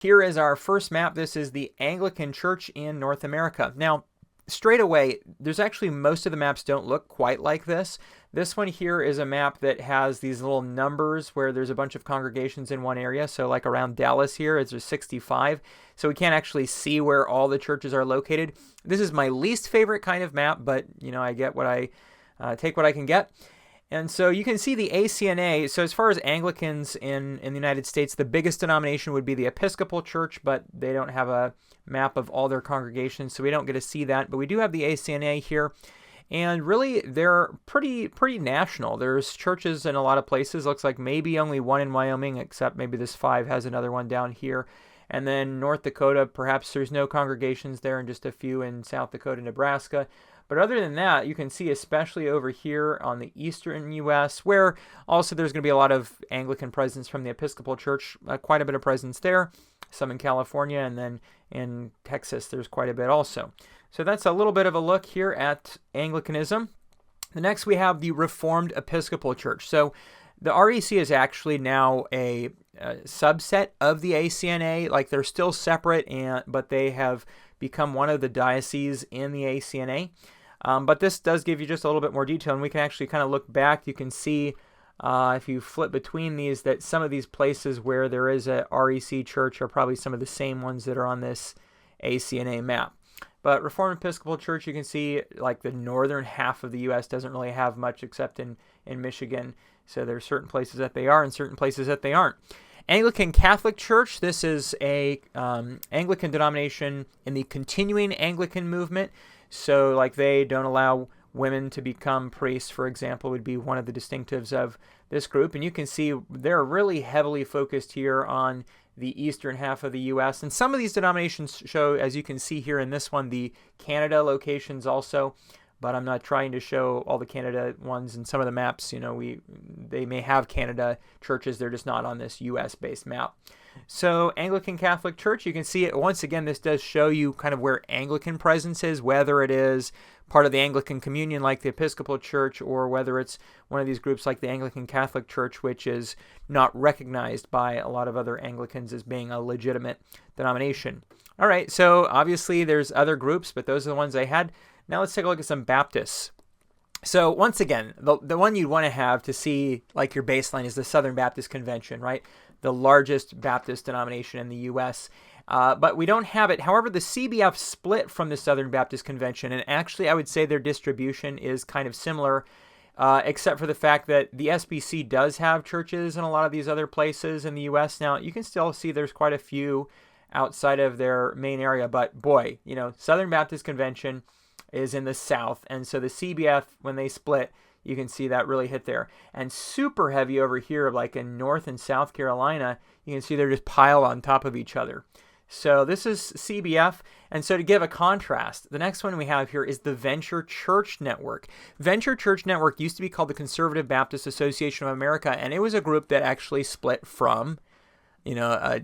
Here is our first map. This is the Anglican Church in North America. Now, straight away, there's actually most of the maps don't look quite like this. This one here is a map that has these little numbers where there's a bunch of congregations in one area. So like around Dallas here, it's 65. So we can't actually see where all the churches are located. This is my least favorite kind of map, but I get what I take what I can get. And so you can see the ACNA. So as far as Anglicans in the United States, the biggest denomination would be the Episcopal Church, but they don't have a map of all their congregations, so we don't get to see that. But we do have the ACNA here. And really, they're pretty national. There's churches in a lot of places. Looks like maybe only one in Wyoming, except maybe this 5 has another one down here. And then North Dakota, perhaps there's no congregations there, and just a few in South Dakota, Nebraska. But other than that, you can see especially over here on the eastern U.S., where also there's going to be a lot of Anglican presence from the Episcopal Church, quite a bit of presence there, some in California, and then in Texas there's quite a bit also. So that's a little bit of a look here at Anglicanism. The next we have the Reformed Episcopal Church. So the REC is actually now a subset of the ACNA. Like they're still separate, but they have become one of the dioceses in the ACNA. But this does give you just a little bit more detail, and we can actually kind of look back. You can see if you flip between these that some of these places where there is a REC church are probably some of the same ones that are on this ACNA map. But Reformed Episcopal Church, you can see like the northern half of the U.S. doesn't really have much except in Michigan. So there are certain places that they are and certain places that they aren't. Anglican Catholic Church, this is a Anglican denomination in the continuing Anglican movement. So like they don't allow women to become priests, for example, would be one of the distinctives of this group. And you can see they're really heavily focused here on the eastern half of the U.S. And some of these denominations show, as you can see here in this one, the Canada locations also. But I'm not trying to show all the Canada ones. In some of the maps, they may have Canada churches. They're just not on this U.S.-based map. So Anglican Catholic Church, you can see it once again. This does show you kind of where Anglican presence is, whether it is part of the Anglican Communion like the Episcopal Church, or whether it's one of these groups like the Anglican Catholic Church, which is not recognized by a lot of other Anglicans as being a legitimate denomination. All right, so obviously there's other groups, but those are the ones I had. Now let's take a look at some Baptists. So once again, the one you'd want to have to see like your baseline is the Southern Baptist Convention, right? The largest Baptist denomination in the U.S., but we don't have it. However, the CBF split from the Southern Baptist Convention, and actually I would say their distribution is kind of similar, except for the fact that the SBC does have churches in a lot of these other places in the U.S. Now, you can still see there's quite a few outside of their main area, but boy, Southern Baptist Convention is in the South, and so the CBF, when they split, you can see that really hit there. And super heavy over here, like in North and South Carolina, you can see they're just piled on top of each other. So this is CBF. And so to give a contrast, the next one we have here is the Venture Church Network. Venture Church Network used to be called the Conservative Baptist Association of America, and it was a group that actually split from,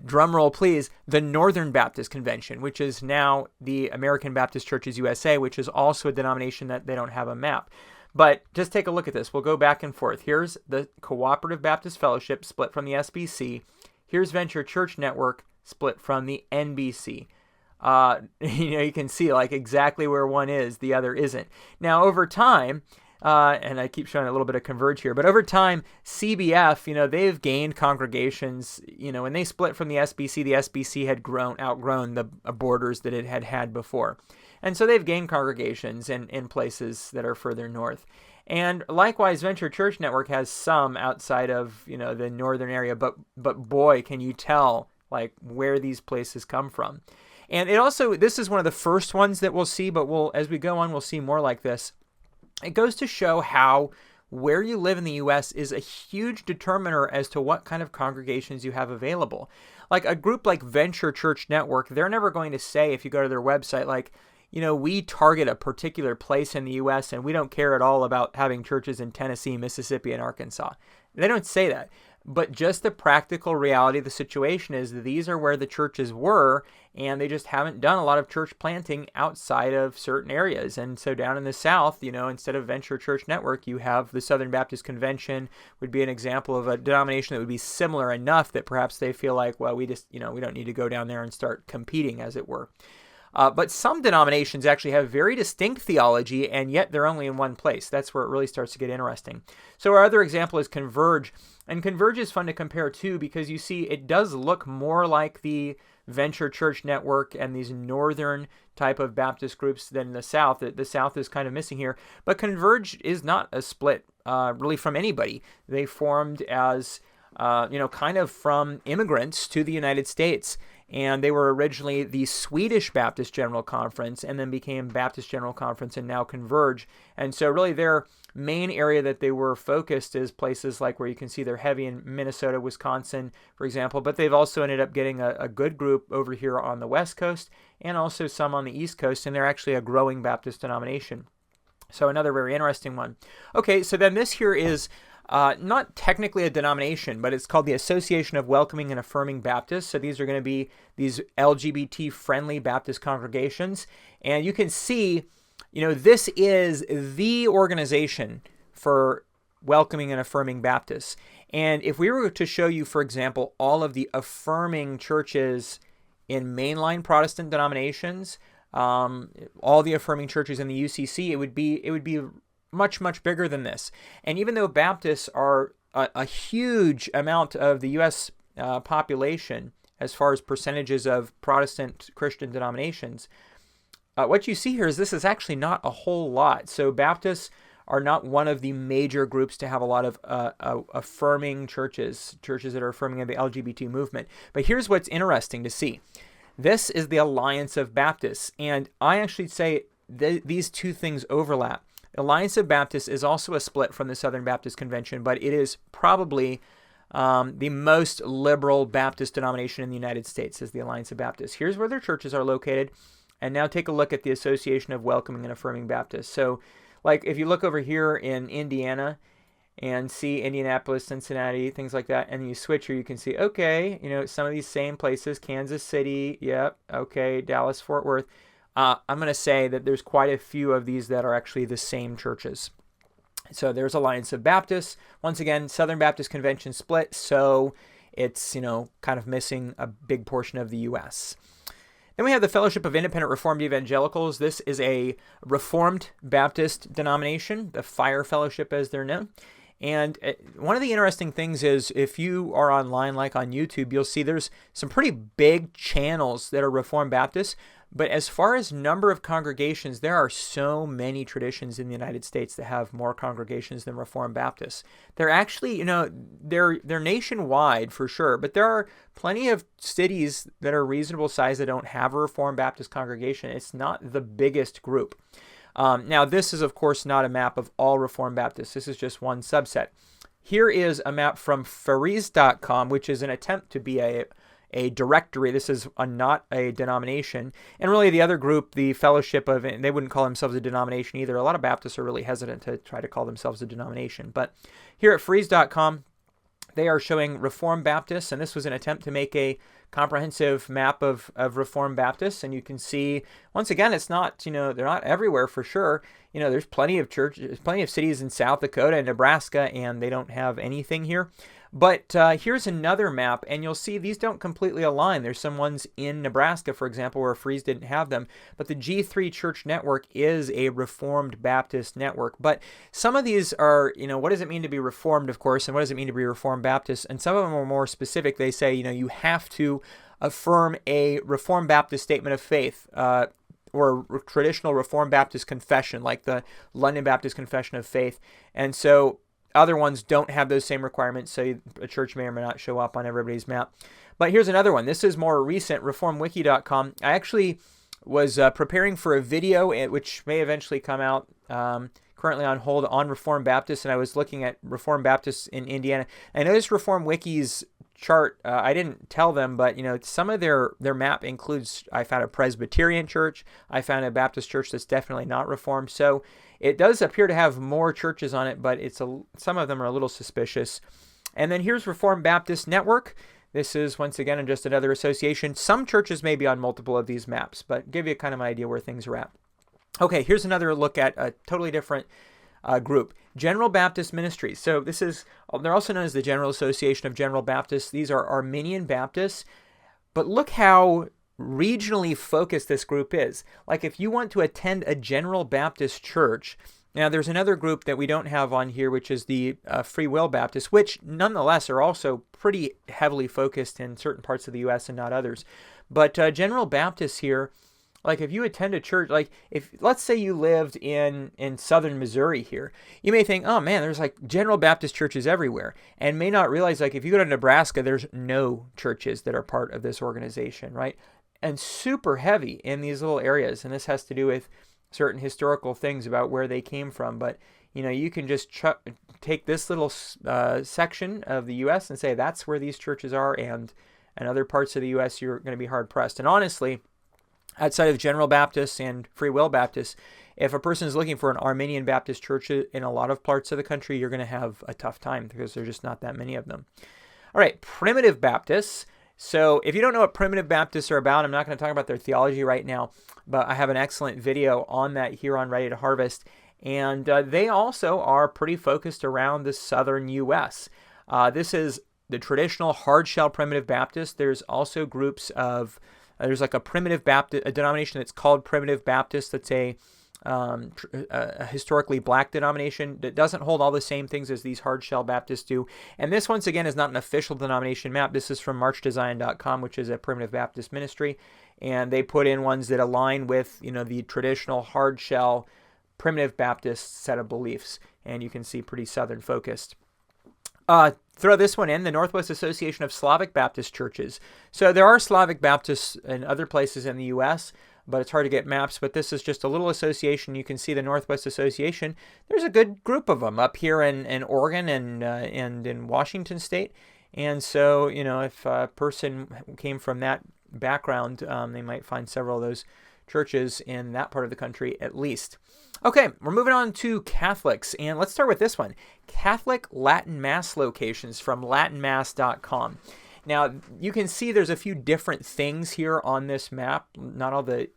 drum roll please, the Northern Baptist Convention, which is now the American Baptist Churches USA, which is also a denomination that they don't have a map. But just take a look at this. We'll go back and forth. Here's the Cooperative Baptist Fellowship split from the SBC. Here's Venture Church Network split from the NBC. You can see like exactly where one is, the other isn't. Now over time, and I keep showing a little bit of converge here, but over time, CBF, they've gained congregations. When they split from the SBC had outgrown the borders that it had before. And so they've gained congregations in places that are further north. And likewise, Venture Church Network has some outside of, the northern area, but boy, can you tell like where these places come from. And this is one of the first ones that we'll see, but as we go on, we'll see more like this. It goes to show how where you live in the U.S. is a huge determiner as to what kind of congregations you have available. Like a group like Venture Church Network, they're never going to say, if you go to their website, like, we target a particular place in the U.S. and we don't care at all about having churches in Tennessee, Mississippi, and Arkansas. They don't say that. But just the practical reality of the situation is that these are where the churches were, and they just haven't done a lot of church planting outside of certain areas. And so down in the South, instead of Venture Church Network, you have the Southern Baptist Convention would be an example of a denomination that would be similar enough that perhaps they feel like, well, we just, we don't need to go down there and start competing, as it were. But some denominations actually have very distinct theology, and yet they're only in one place. That's where it really starts to get interesting. So our other example is Converge. And Converge is fun to compare too, because you see it does look more like the Venture Church Network and these northern type of Baptist groups than the South. The South is kind of missing here. But Converge is not a split really from anybody. They formed as, kind of from immigrants to the United States. And they were originally the Swedish Baptist General Conference and then became Baptist General Conference and now Converge. And so really their main area that they were focused is places like where you can see they're heavy in Minnesota, Wisconsin, for example. But they've also ended up getting a good group over here on the West Coast and also some on the East Coast. And they're actually a growing Baptist denomination. So another very interesting one. Okay, so then this here is not technically a denomination, but it's called the Association of Welcoming and Affirming Baptists. So these are going to be these LGBT-friendly Baptist congregations. And you can see, this is the organization for welcoming and affirming Baptists. And if we were to show you, for example, all of the affirming churches in mainline Protestant denominations, all the affirming churches in the UCC, it would be much, much bigger than this. And even though Baptists are a huge amount of the U.S. Population as far as percentages of Protestant Christian denominations, what you see here is this is actually not a whole lot. So Baptists are not one of the major groups to have a lot of affirming churches that are affirming of the LGBT movement. But here's what's interesting to see. This is the Alliance of Baptists, and I actually say these two things overlap. Alliance of Baptists is also a split from the Southern Baptist Convention, but it is probably the most liberal Baptist denomination in the United States is the Alliance of Baptists. Here's where their churches are located. And now take a look at the Association of Welcoming and Affirming Baptists. So like if you look over here in Indiana and see Indianapolis, Cincinnati, things like that, and you switch here, you can see, okay, some of these same places, Kansas City, yep, okay, Dallas, Fort Worth. I'm going to say that there's quite a few of these that are actually the same churches. So there's Alliance of Baptists. Once again, Southern Baptist Convention split, so it's, kind of missing a big portion of the U.S. Then we have the Fellowship of Independent Reformed Evangelicals. This is a Reformed Baptist denomination, the Fire Fellowship as they're known. And one of the interesting things is if you are online, like on YouTube, you'll see there's some pretty big channels that are Reformed Baptists. But as far as number of congregations, there are so many traditions in the United States that have more congregations than Reformed Baptists. They're actually, they're nationwide for sure, but there are plenty of cities that are reasonable size that don't have a Reformed Baptist congregation. It's not the biggest group. Now, this is, of course, not a map of all Reformed Baptists. This is just one subset. Here is a map from Faries.com, which is an attempt to be a directory. This is not a denomination. And really the other group, the Fellowship of, they wouldn't call themselves a denomination either. A lot of Baptists are really hesitant to try to call themselves a denomination. But here at Faries.com, they are showing Reformed Baptists, and this was an attempt to make a comprehensive map of Reformed Baptists. And you can see, once again, it's not, they're not everywhere for sure. There's plenty of churches, plenty of cities in South Dakota and Nebraska, and they don't have anything here. But here's another map, and you'll see these don't completely align. There's some ones in Nebraska, for example, where Fries didn't have them. But the G3 Church Network is a Reformed Baptist network. But some of these are, what does it mean to be Reformed, of course, and what does it mean to be Reformed Baptist? And some of them are more specific. They say, you have to affirm a Reformed Baptist statement of faith, or a traditional Reformed Baptist confession, like the London Baptist Confession of Faith. And so other ones don't have those same requirements, so a church may or may not show up on everybody's map. But here's another one. This is more recent, reformwiki.com. I actually was preparing for a video, which may eventually come out, currently on hold, on Reformed Baptists, and I was looking at Reformed Baptists in Indiana. I noticed Reformed Wiki's chart, I didn't tell them, but some of their map includes, I found a Presbyterian church, I found a Baptist church that's definitely not Reformed. So it does appear to have more churches on it, but some of them are a little suspicious. And then here's Reformed Baptist Network. This is, once again, just another association. Some churches may be on multiple of these maps, but give you kind of an idea where things are at. Okay, here's another look at a totally different group. General Baptist Ministries. So this is, they're also known as the General Association of General Baptists. These are Armenian Baptists. But look how regionally focused this group is. Like if you want to attend a General Baptist church, now there's another group that we don't have on here, which is the Free Will Baptists, which nonetheless are also pretty heavily focused in certain parts of the U.S. and not others. But General Baptists here, like if you attend a church, like if let's say you lived in southern Missouri here, you may think, oh man, there's like General Baptist churches everywhere, and may not realize like if you go to Nebraska, there's no churches that are part of this organization, right? And super heavy in these little areas, and this has to do with certain historical things about where they came from. But you know, you can just take this little section of the U.S. and say that's where these churches are, and other parts of the U.S. you're going to be hard pressed. And honestly, outside of General Baptists and Free Will Baptists, if a person is looking for an Armenian Baptist church in a lot of parts of the country, you're going to have a tough time because there's just not that many of them. All right, Primitive Baptists. So if you don't know what Primitive Baptists are about, I'm not going to talk about their theology right now, but I have an excellent video on that here on Ready to Harvest. And they also are pretty focused around the southern U.S. This is the traditional hard-shell Primitive Baptist. There's also groups of there's like a Primitive Baptist, a denomination that's called Primitive Baptist. That's a historically black denomination that doesn't hold all the same things as these hard-shell Baptists do. And this, once again, is not an official denomination map. This is from marchtozion.com, which is a Primitive Baptist ministry. And they put in ones that align with, you know, the traditional hard-shell Primitive Baptist set of beliefs. And you can see pretty southern focused. Throw this one in, the Northwest Association of Slavic Baptist Churches. So there are Slavic Baptists in other places in the U.S., but it's hard to get maps. But this is just a little association. You can see the Northwest Association. There's a good group of them up here in Oregon and in Washington State. And so, you know, if a person came from that background, they might find several of those churches in that part of the country at least. Okay, we're moving on to Catholics, and let's start with this one. Catholic Latin Mass locations from latinmass.com. Now, you can see there's a few different things here on this map. Not all the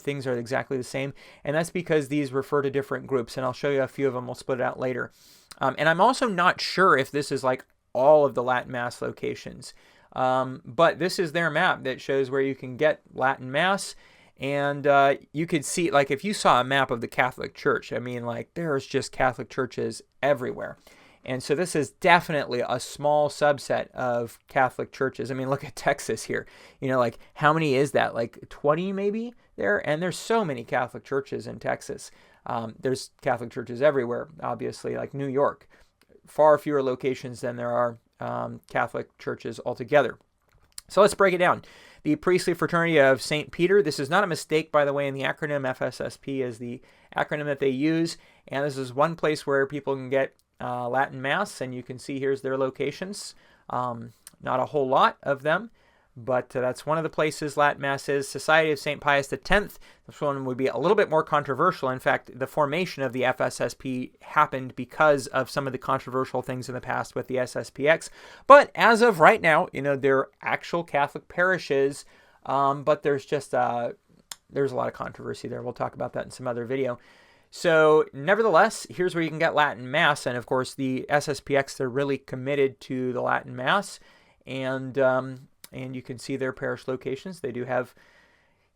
things are exactly the same, and that's because these refer to different groups, and I'll show you a few of them. We'll split it out later. And I'm also not sure if this is like all of the Latin Mass locations, but this is their map that shows where you can get Latin Mass. And you could see, like, if you saw a map of the Catholic Church, I mean, like, there's just Catholic churches everywhere. And so this is definitely a small subset of Catholic churches. I mean, look at Texas here. You know, like, how many is that? Like 20 maybe there? And there's so many Catholic churches in Texas. There's Catholic churches everywhere, obviously, like New York. Far fewer locations than there are Catholic churches altogether. So let's break it down. The Priestly Fraternity of St. Peter. This is not a mistake, by the way, in the acronym. FSSP is the acronym that they use. And this is one place where people can get Latin Mass. And you can see here's their locations. Not a whole lot of them, but that's one of the places Latin Mass is. Society of St. Pius X. This one would be a little bit more controversial. In fact, the formation of the FSSP happened because of some of the controversial things in the past with the SSPX. But as of right now, you know, they're actual Catholic parishes, but there's just there's a lot of controversy there. We'll talk about that in some other video. So nevertheless, here's where you can get Latin Mass. And of course, the SSPX, they're really committed to the Latin Mass. And you can see their parish locations. They do have,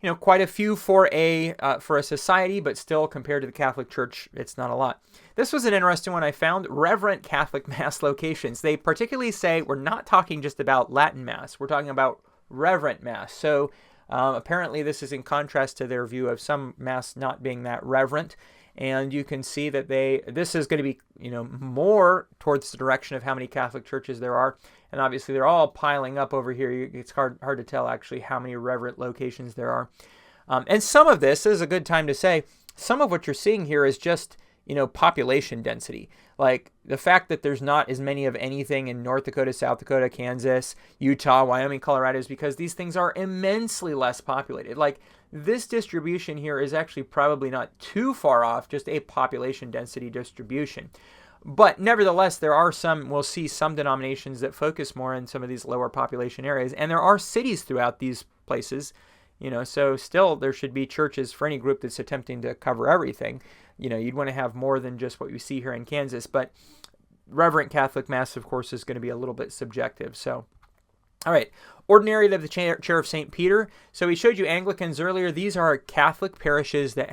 you know, quite a few for a society, but still compared to the Catholic Church, it's not a lot. This was an interesting one I found. Reverent Catholic Mass locations. They particularly say we're not talking just about Latin Mass. We're talking about Reverent Mass. So apparently this is in contrast to their view of some Mass not being that reverent. And you can see that this is going to be, you know, more towards the direction of how many Catholic churches there are. And obviously they're all piling up over here. It's hard to tell actually how many reverent locations there are. And some of this is a good time to say, some of what you're seeing here is just, you know, population density. Like the fact that there's not as many of anything in North Dakota, South Dakota, Kansas, Utah, Wyoming, Colorado is because these things are immensely less populated. Like this distribution here is actually probably not too far off, just a population density distribution. But nevertheless, we'll see some denominations that focus more in some of these lower population areas. And there are cities throughout these places, so still there should be churches for any group that's attempting to cover everything. You'd want to have more than just what we see here in Kansas. But Reverent Catholic Mass, of course, is going to be a little bit subjective. So, all right, Ordinariate of the Chair of St. Peter. So we showed you Anglicans earlier. These are Catholic parishes that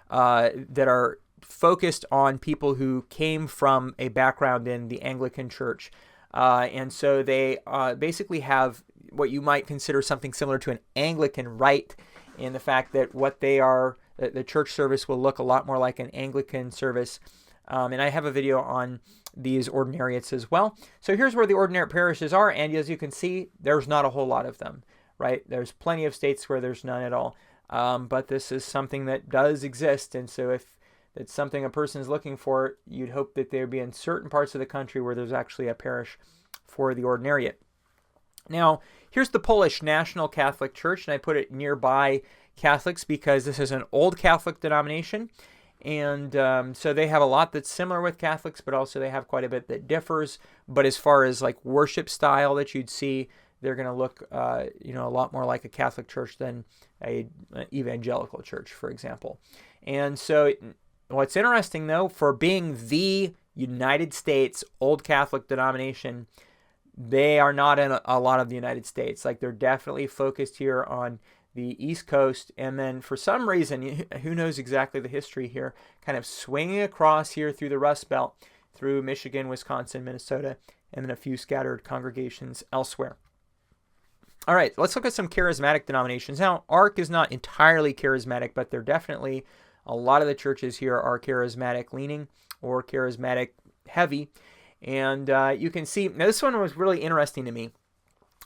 are focused on people who came from a background in the Anglican Church. And so they basically have what you might consider something similar to an Anglican rite, in the fact that the church service will look a lot more like an Anglican service. And I have a video on these ordinariates as well. So here's where the ordinariate parishes are, and as you can see, there's not a whole lot of them, right? There's plenty of states where there's none at all. But this is something that does exist, and so if it's something a person is looking for, you'd hope that there would be in certain parts of the country where there's actually a parish for the ordinariate. Now, here's the Polish National Catholic Church, and I put it nearby Catholics because this is an old Catholic denomination. And so they have a lot that's similar with Catholics, but also they have quite a bit that differs. But as far as like worship style that you'd see, they're going to look, a lot more like a Catholic church than an evangelical church, for example. And so what's interesting, though, for being the United States Old Catholic denomination, they are not in a lot of the United States. Like, they're definitely focused here on the East Coast, and then for some reason, who knows exactly the history here, kind of swinging across here through the Rust Belt, through Michigan, Wisconsin, Minnesota, and then a few scattered congregations elsewhere. All right, let's look at some charismatic denominations. Now, ARC is not entirely charismatic, but they're definitely, a lot of the churches here are charismatic leaning or charismatic heavy. And you can see, now this one was really interesting to me.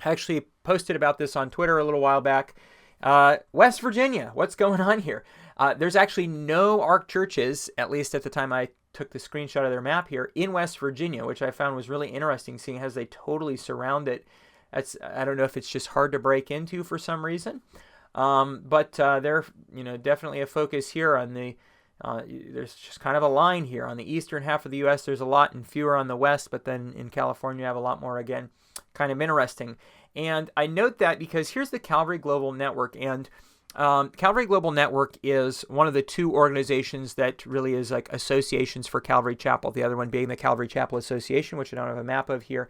I actually posted about this on Twitter a little while back. West Virginia, what's going on here? There's actually no ARC churches, at least at the time I took the screenshot of their map here, in West Virginia, which I found was really interesting, seeing as they totally surround it. I don't know if it's just hard to break into for some reason, but they're definitely a focus here on the. There's just kind of a line here on the eastern half of the U.S. There's a lot and fewer on the west, but then in California you have a lot more again. Kind of interesting. And I note that because here's the Calvary Global Network, and Calvary Global Network is one of the two organizations that really is like associations for Calvary Chapel, the other one being the Calvary Chapel Association, which I don't have a map of here.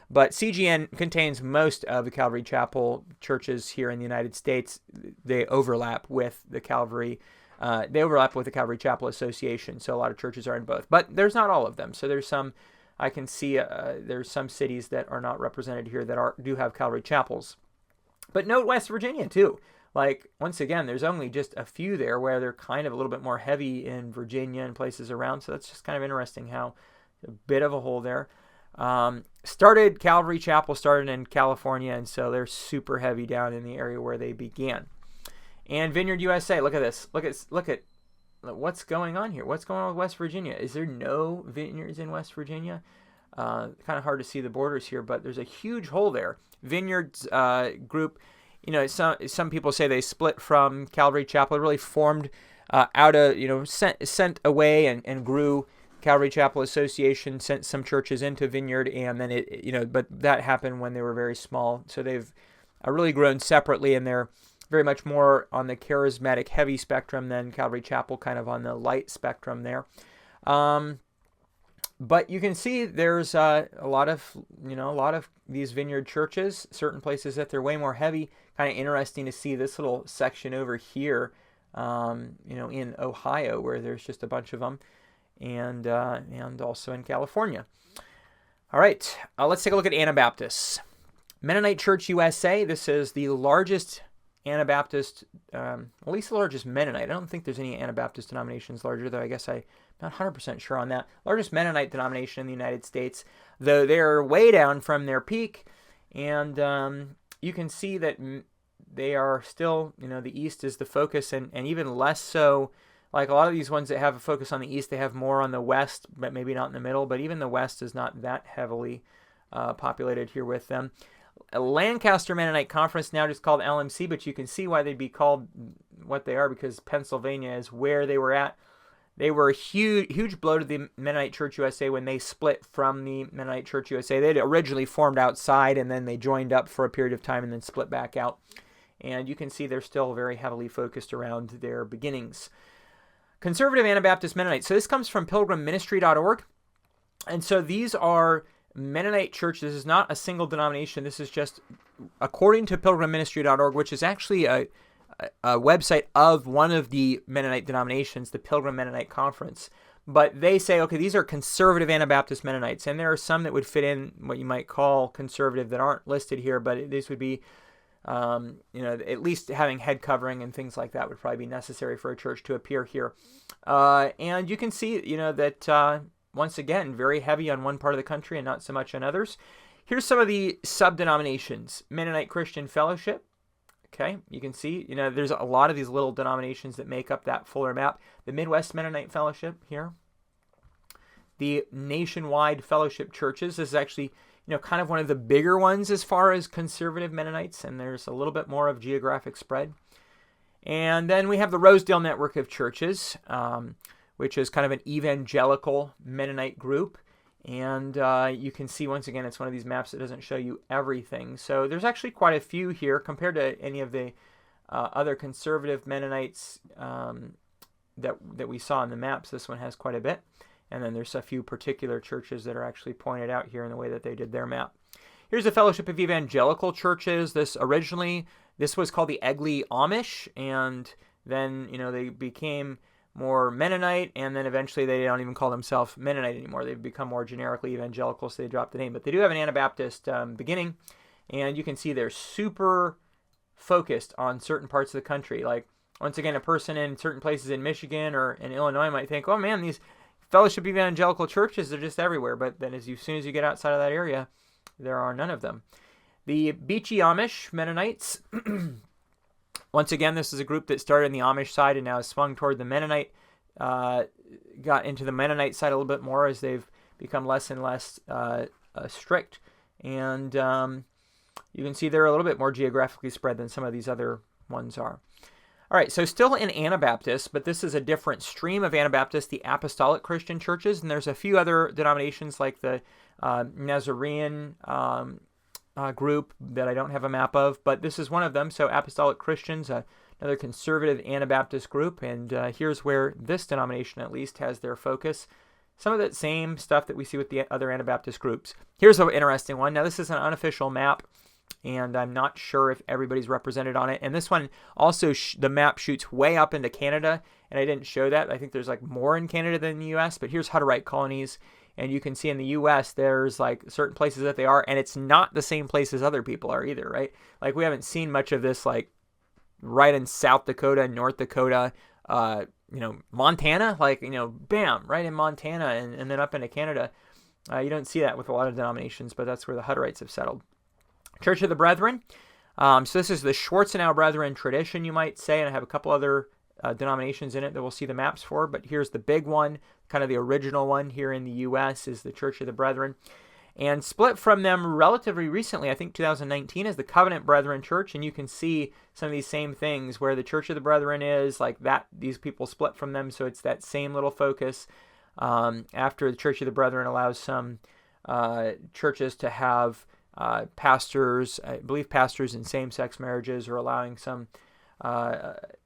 But CGN contains most of the Calvary Chapel churches here in the United States. They overlap with the Calvary Chapel Association, so a lot of churches are in both. But there's not all of them, so there's some. I can see there's some cities that are not represented here that do have Calvary chapels. But note West Virginia too. Like, once again, there's only just a few there where they're kind of a little bit more heavy in Virginia and places around. So that's just kind of interesting how a bit of a hole there. Calvary Chapel started in California, and so they're super heavy down in the area where they began. And Vineyard USA, look at this. Look at what's going on here. What's going on with West Virginia? Is there no vineyards in West Virginia? Kind of hard to see the borders here, but there's a huge hole there. Vineyards group, some people say they split from Calvary Chapel. It really formed out of, sent away and grew. Calvary Chapel Association sent some churches into Vineyard, and then but that happened when they were very small. So they've really grown separately, and they're very much more on the charismatic heavy spectrum than Calvary Chapel, kind of on the light spectrum there. But you can see there's a lot of these vineyard churches, certain places that they're way more heavy. Kind of interesting to see this little section over here, in Ohio, where there's just a bunch of them, and also in California. All right, let's take a look at Anabaptists. Mennonite Church USA, this is the largest Anabaptist, at least the largest Mennonite. I don't think there's any Anabaptist denominations larger, though I guess I'm not 100% sure on that. Largest Mennonite denomination in the United States, though they're way down from their peak, and you can see that they are still, the East is the focus, and even less so. Like a lot of these ones that have a focus on the East, they have more on the West, but maybe not in the middle. But even the West is not that heavily populated here with them. A Lancaster Mennonite Conference, now just called LMC, but you can see why they'd be called what they are, because Pennsylvania is where they were at. They were a huge blow to the Mennonite Church USA when they split from the Mennonite Church USA. They had originally formed outside, and then they joined up for a period of time and then split back out. And you can see they're still very heavily focused around their beginnings. Conservative Anabaptist Mennonites. So this comes from pilgrimministry.org. And so these are Mennonite churches. This is not a single denomination. This is just according to pilgrimministry.org, which is actually a website of one of the Mennonite denominations, the Pilgrim Mennonite Conference. But they say, okay, these are conservative Anabaptist Mennonites, and there are some that would fit in what you might call conservative that aren't listed here, but these would be, at least having head covering and things like that would probably be necessary for a church to appear here. And you can see, that once again, very heavy on one part of the country and not so much on others. Here's some of the sub-denominations. Mennonite Christian Fellowship. Okay, you can see, there's a lot of these little denominations that make up that fuller map. The Midwest Mennonite Fellowship here. The Nationwide Fellowship Churches. This is actually, kind of one of the bigger ones as far as conservative Mennonites, and there's a little bit more of geographic spread. And then we have the Rosedale Network of Churches, which is kind of an evangelical Mennonite group. And you can see, once again, it's one of these maps that doesn't show you everything. So there's actually quite a few here compared to any of the other conservative Mennonites that we saw in the maps. This one has quite a bit. And then there's a few particular churches that are actually pointed out here in the way that they did their map. Here's the Fellowship of Evangelical Churches. This was called the Egley Amish, and then, they became more Mennonite, and then eventually they don't even call themselves Mennonite anymore. They've become more generically evangelical, so they dropped the name. But they do have an Anabaptist beginning, and you can see they're super focused on certain parts of the country. Like, once again, a person in certain places in Michigan or in Illinois might think, oh man, these Fellowship Evangelical churches are just everywhere. But then as soon as you get outside of that area, there are none of them. The Beachy Amish Mennonites. Once again, this is a group that started in the Amish side and now has swung toward the Mennonite, got into the Mennonite side a little bit more as they've become less and less strict. And you can see they're a little bit more geographically spread than some of these other ones are. All right, so still in Anabaptists, but this is a different stream of Anabaptists, the Apostolic Christian churches, and there's a few other denominations like the Nazarene group that I don't have a map of, but this is one of them. So Apostolic Christians, another conservative Anabaptist group, and here's where this denomination at least has their focus. Some of that same stuff that we see with the other Anabaptist groups. Here's an interesting one. Now this is an unofficial map, and I'm not sure if everybody's represented on it. And this one also, the map shoots way up into Canada, and I didn't show that. I think there's like more in Canada than in the U.S., but here's Hutterite colonies. And you can see in the U.S. there's like certain places that they are, and it's not the same places other people are either, right? Like we haven't seen much of this like right in South Dakota, North Dakota, Montana, like, bam, right in Montana and then up into Canada. You don't see that with a lot of denominations, but that's where the Hutterites have settled. Church of the Brethren. So this is the Schwarzenau Brethren tradition, you might say, and I have a couple other denominations in it that we'll see the maps for, but here's the big one, kind of the original one here in the U.S. is the Church of the Brethren. And split from them relatively recently, I think 2019, is the Covenant Brethren Church, and you can see some of these same things where the Church of the Brethren is like that. These people split from them, so it's that same little focus. After the Church of the Brethren allows some churches to have pastors, I believe pastors in same-sex marriages, or allowing some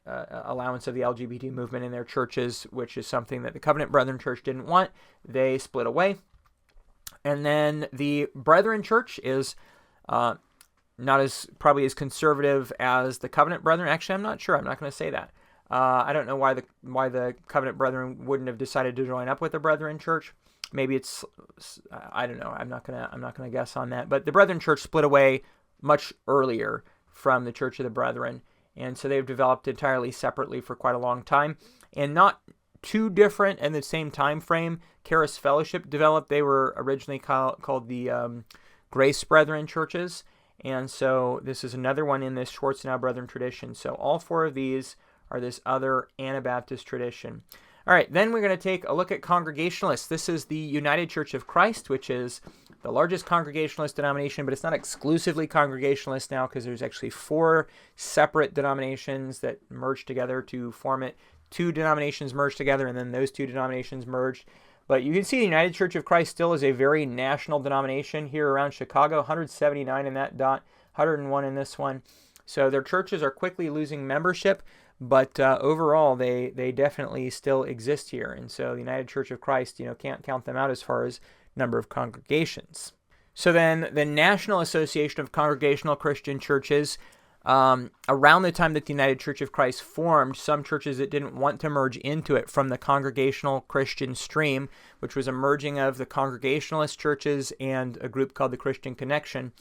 allowance of the LGBT movement in their churches, which is something that the Covenant Brethren Church didn't want. They split away. And then the Brethren Church is not as probably as conservative as the Covenant Brethren. Actually, I'm not sure. I'm not going to say that. I don't know why the Covenant Brethren wouldn't have decided to join up with the Brethren Church. Maybe it's, I don't know. I'm not gonna guess on that. But the Brethren Church split away much earlier from the Church of the Brethren, and so they've developed entirely separately for quite a long time, and not too different in the same time frame. Charis Fellowship developed. They were originally called the Grace Brethren churches, and so this is another one in this Schwarzenau Brethren tradition. So all four of these are this other Anabaptist tradition. All right, then we're going to take a look at Congregationalists. This is the United Church of Christ, which is the largest Congregationalist denomination, but it's not exclusively Congregationalist now because there's actually 4 separate denominations that merged together to form it. two denominations merged together, and then those two denominations merged. But you can see the United Church of Christ still is a very national denomination here around Chicago, 179 in that dot, 101 in this one. So their churches are quickly losing membership, but overall they definitely still exist here. And so the United Church of Christ, can't count them out as far as number of congregations. So then the National Association of Congregational Christian Churches, around the time that the United Church of Christ formed, some churches that didn't want to merge into it from the Congregational Christian stream, which was a merging of the Congregationalist churches and a group called the Christian Connection.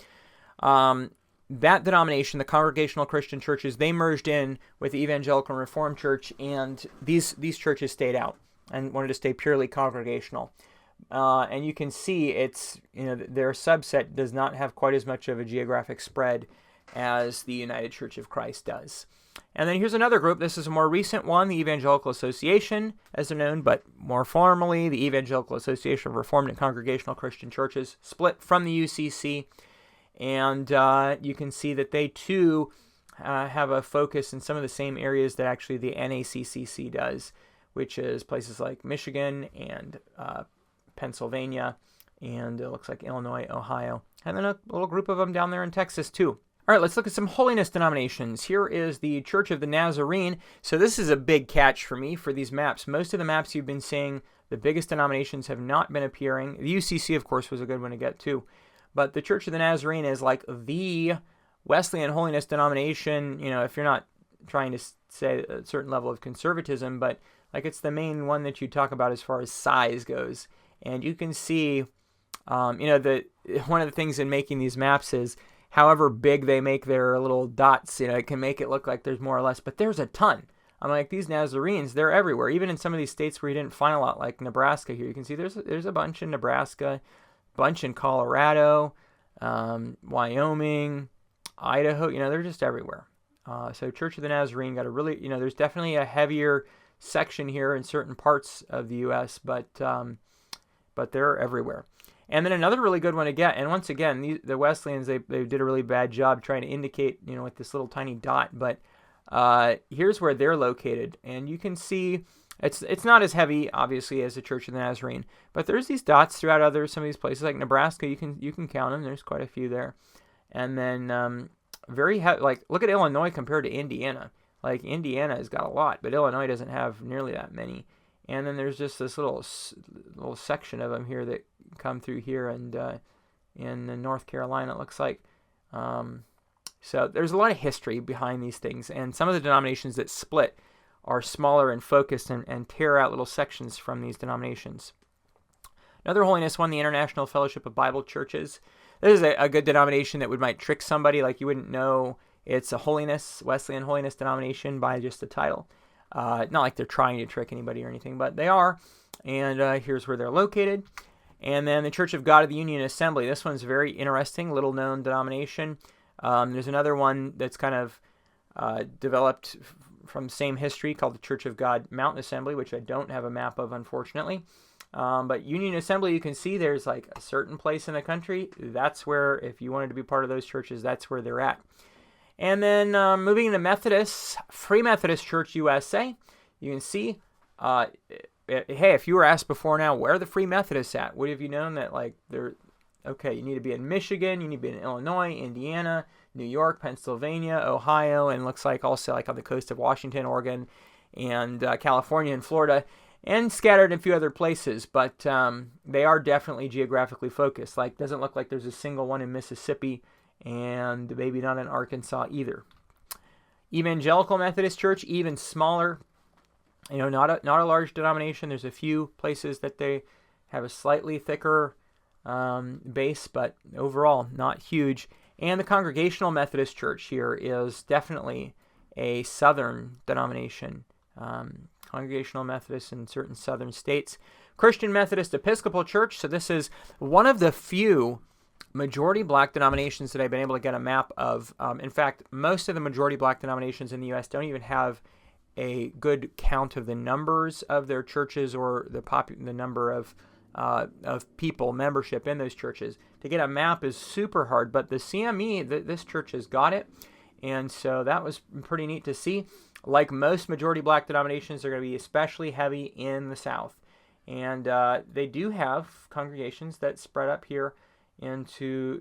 That denomination, the Congregational Christian churches, they merged in with the Evangelical and Reformed Church, and these churches stayed out and wanted to stay purely congregational. And you can see it's, their subset does not have quite as much of a geographic spread as the United Church of Christ does. And then here's another group. This is a more recent one, the Evangelical Association, as they're known, but more formally, the Evangelical Association of Reformed and Congregational Christian Churches, split from the UCC. And you can see that they too have a focus in some of the same areas that actually the NACCC does, which is places like Michigan and Pennsylvania, and it looks like Illinois, Ohio, and then a little group of them down there in Texas too. All right, let's look at some holiness denominations. Here is the Church of the Nazarene. So this is a big catch for me for these maps. Most of the maps you've been seeing, the biggest denominations have not been appearing. The UCC, of course, was a good one to get too. But the Church of the Nazarene is like the Wesleyan holiness denomination, if you're not trying to say a certain level of conservatism, but like it's the main one that you talk about as far as size goes. And you can see, one of the things in making these maps is however big they make their little dots, it can make it look like there's more or less, but there's a ton. I'm like, these Nazarenes, they're everywhere. Even in some of these states where you didn't find a lot, like Nebraska here, you can see there's a bunch in Nebraska, bunch in Colorado, Wyoming, Idaho, they're just everywhere. So Church of the Nazarene got a really, there's definitely a heavier section here in certain parts of the U.S., but they're everywhere. And then another really good one to get, and once again, the Wesleyans, they did a really bad job trying to indicate, with this little tiny dot, but here's where they're located, and you can see it's not as heavy, obviously, as the Church of the Nazarene, but there's these dots throughout some of these places, like Nebraska. You can count them. There's quite a few there, and then very heavy. Like look at Illinois compared to Indiana. Like Indiana has got a lot, but Illinois doesn't have nearly that many. And then there's just this little section of them here that come through here, and in North Carolina, it looks like. So there's a lot of history behind these things, and some of the denominations that split are smaller and focused and tear out little sections from these denominations. Another holiness one, the International Fellowship of Bible Churches. This is a good denomination that might trick somebody, like you wouldn't know it's a Wesleyan holiness denomination by just the title. Not like they're trying to trick anybody or anything, but they are. And here's where they're located. And then the Church of God of the Union Assembly. This one's very interesting, little-known denomination. There's another one that's kind of developed from the same history called the Church of God Mountain Assembly, which I don't have a map of, unfortunately. But Union Assembly, you can see there's like a certain place in the country. That's where, if you wanted to be part of those churches, that's where they're at. And then moving into Methodists, Free Methodist Church USA, you can see, hey, if you were asked before now, where are the Free Methodists at? Would have you known that, like, they're, okay, you need to be in Michigan, you need to be in Illinois, Indiana, New York, Pennsylvania, Ohio, and looks like also like on the coast of Washington, Oregon, and California and Florida, and scattered in a few other places, but they are definitely geographically focused. Like, doesn't look like there's a single one in Mississippi, and maybe not in Arkansas either. Evangelical Methodist Church, even smaller, not a large denomination. There's a few places that they have a slightly thicker base, but overall not huge. And the Congregational Methodist Church here is definitely a southern denomination. Congregational Methodists in certain southern states. Christian Methodist Episcopal Church. So this is one of the few majority black denominations that I've been able to get a map of. In fact, most of the majority black denominations in the U.S. don't even have a good count of the numbers of their churches or the number of people, membership in those churches. To get a map is super hard, but the CME, this church has got it. And so that was pretty neat to see. Like most majority black denominations, they're going to be especially heavy in the South. And they do have congregations that spread up here into,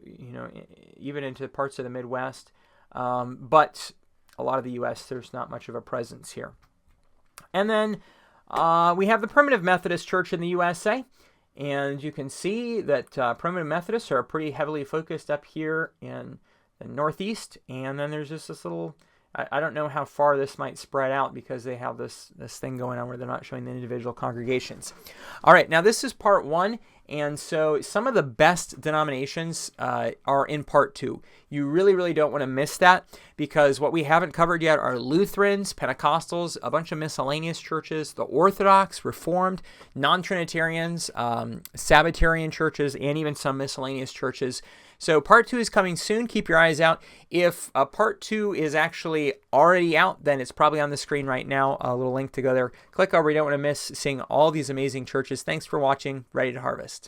even into parts of the Midwest. But a lot of the U.S., there's not much of a presence here. And then we have the Primitive Methodist Church in the USA. And you can see that Primitive Methodists are pretty heavily focused up here in the Northeast. And then there's just this little, I don't know how far this might spread out because they have this thing going on where they're not showing the individual congregations. All right, now this is part 1. And so some of the best denominations are in part 2. You really, really don't want to miss that because what we haven't covered yet are Lutherans, Pentecostals, a bunch of miscellaneous churches, the Orthodox, Reformed, non-Trinitarians, Sabbatarian churches, and even some miscellaneous churches. So part 2 is coming soon. Keep your eyes out. If part 2 is actually already out, then it's probably on the screen right now. A little link to go there. Click over. You don't want to miss seeing all these amazing churches. Thanks for watching. Ready to Harvest.